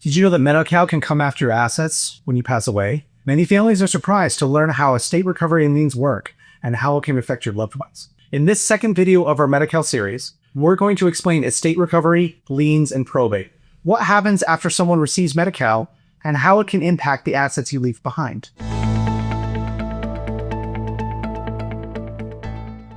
Did you know that Medi-Cal can come after your assets when you pass away? Many families are surprised to learn how estate recovery and liens work and how it can affect your loved ones. In this second video of our Medi-Cal series, we're going to explain estate recovery, liens, and probate. What happens after someone receives Medi-Cal and how it can impact the assets you leave behind.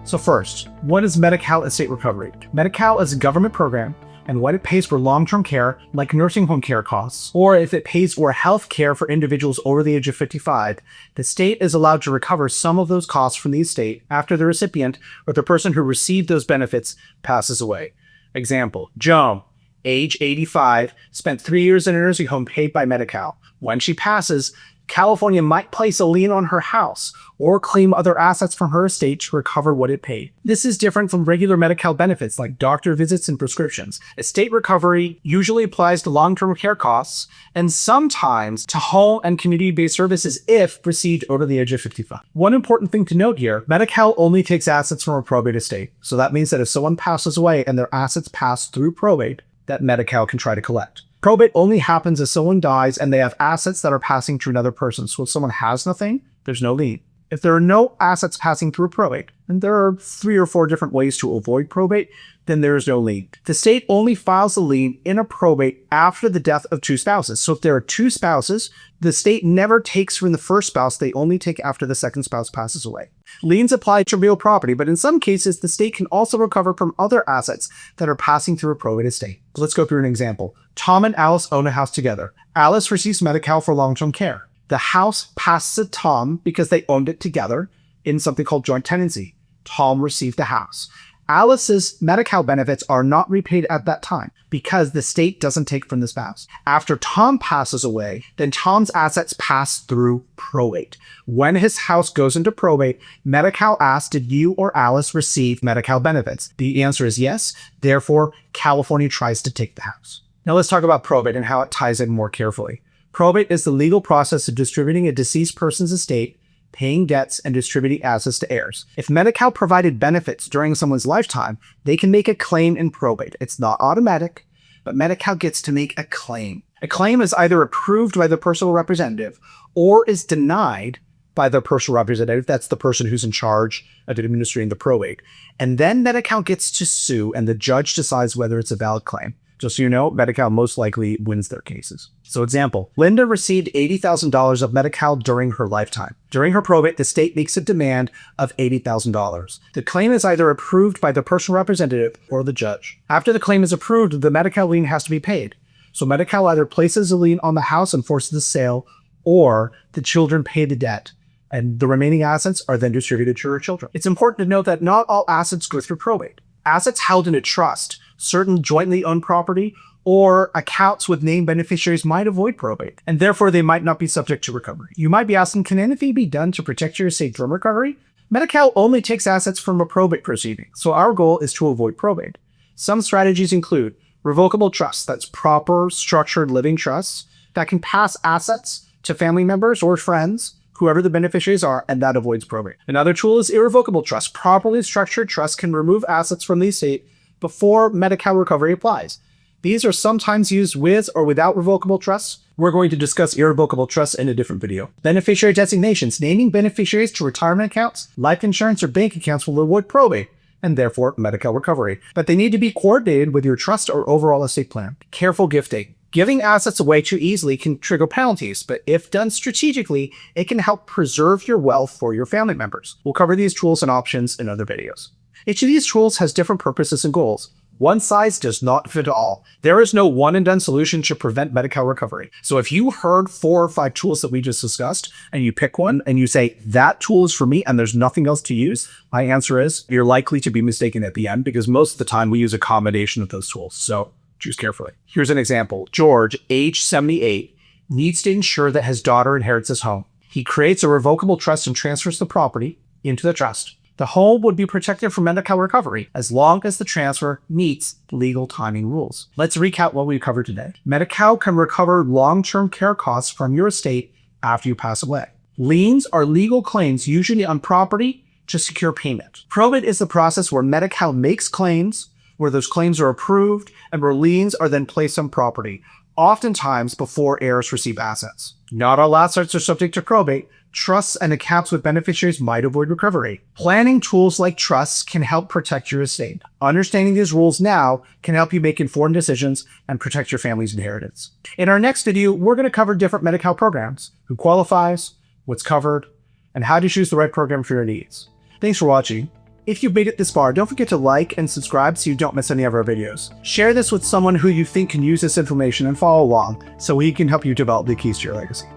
So first, what is Medi-Cal estate recovery? Medi-Cal is a government program, and what it pays for long-term care, like nursing home care costs, or if it pays for health care for individuals over the age of 55, the state is allowed to recover some of those costs from the estate after the recipient or the person who received those benefits passes away. Example, Joan, age 85, spent 3 years in a nursing home paid by Medi-Cal. When she passes, California might place a lien on her house or claim other assets from her estate to recover what it paid. This is different from regular Medi-Cal benefits like doctor visits and prescriptions. Estate recovery usually applies to long-term care costs and sometimes to home and community-based services if received over the age of 55. One important thing to note here, Medi-Cal only takes assets from a probate estate. So that means that if someone passes away and their assets pass through probate, that Medi-Cal can try to collect. Probate only happens if someone dies and they have assets that are passing to another person. So if someone has nothing, there's no lien. If there are no assets passing through probate, and there are 3 or 4 different ways to avoid probate, then there is no lien. The state only files a lien in a probate after the death of 2 spouses. So if there are 2 spouses, the state never takes from the first spouse, they only take after the second spouse passes away. Liens apply to real property, but in some cases, the state can also recover from other assets that are passing through a probate estate. Let's go through an example. Tom and Alice own a house together. Alice receives Medi-Cal for long-term care. The house passes to Tom because they owned it together in something called joint tenancy. Tom received the house. Alice's Medi-Cal benefits are not repaid at that time because the state doesn't take from the spouse. After Tom passes away, then Tom's assets pass through probate. When his house goes into probate, Medi-Cal asks, did you or Alice receive Medi-Cal benefits? The answer is yes. Therefore, California tries to take the house. Now let's talk about probate and how it ties in more carefully. Probate is the legal process of distributing a deceased person's estate, paying debts, and distributing assets to heirs. If Medi-Cal provided benefits during someone's lifetime, they can make a claim in probate. It's not automatic, but Medi-Cal gets to make a claim. A claim is either approved by the personal representative or is denied by the personal representative. That's the person who's in charge of administering the probate. And then Medi-Cal gets to sue, and the judge decides whether it's a valid claim. Just so you know, Medi-Cal most likely wins their cases. So example, Linda received $80,000 of Medi-Cal during her lifetime. During her probate, the state makes a demand of $80,000. The claim is either approved by the personal representative or the judge. After the claim is approved, the Medi-Cal lien has to be paid. So Medi-Cal either places a lien on the house and forces the sale, or the children pay the debt, and the remaining assets are then distributed to her children. It's important to note that not all assets go through probate. Assets held in a trust, certain jointly owned property, or accounts with named beneficiaries might avoid probate, and therefore they might not be subject to recovery. You might be asking, can anything be done to protect your estate from recovery? Medi-Cal only takes assets from a probate proceeding, so our goal is to avoid probate. Some strategies include revocable trusts, that's proper structured living trusts that can pass assets to family members or friends, whoever the beneficiaries are, and that avoids probate. Another tool is irrevocable trust. Properly structured trusts can remove assets from the estate before Medi-Cal recovery applies. These are sometimes used with or without revocable trusts. We're going to discuss irrevocable trusts in a different video. Beneficiary designations. Naming beneficiaries to retirement accounts, life insurance, or bank accounts will avoid probate, and therefore Medi-Cal recovery. But they need to be coordinated with your trust or overall estate plan. Careful gifting. Giving assets away too easily can trigger penalties, but if done strategically, it can help preserve your wealth for your family members. We'll cover these tools and options in other videos. Each of these tools has different purposes and goals. One size does not fit all. There is no one and done solution to prevent Medi-Cal recovery. So if you heard 4 or 5 tools that we just discussed and you pick one and you say, that tool is for me and there's nothing else to use, my answer is you're likely to be mistaken at the end because most of the time we use a combination of those tools. So choose carefully. Here's an example. George, age 78, needs to ensure that his daughter inherits his home. He creates a revocable trust and transfers the property into the trust. The home would be protected from Medi-Cal recovery as long as the transfer meets legal timing rules. Let's recap what we covered today. Medi-Cal can recover long-term care costs from your estate after you pass away. Liens are legal claims usually on property to secure payment. Probate is the process where Medi-Cal makes claims, where those claims are approved, and where liens are then placed on property. oftentimes before heirs receive assets. Not all assets are subject to probate. Trusts and accounts with beneficiaries might avoid recovery. Planning tools like trusts can help protect your estate. Understanding these rules now can help you make informed decisions and protect your family's inheritance. In our next video, we're going to cover different Medi-Cal programs, who qualifies, what's covered, and how to choose the right program for your needs. Thanks for watching. If you've made it this far, don't forget to like and subscribe so you don't miss any of our videos. Share this with someone who you think can use this information and follow along so he can help you develop the keys to your legacy.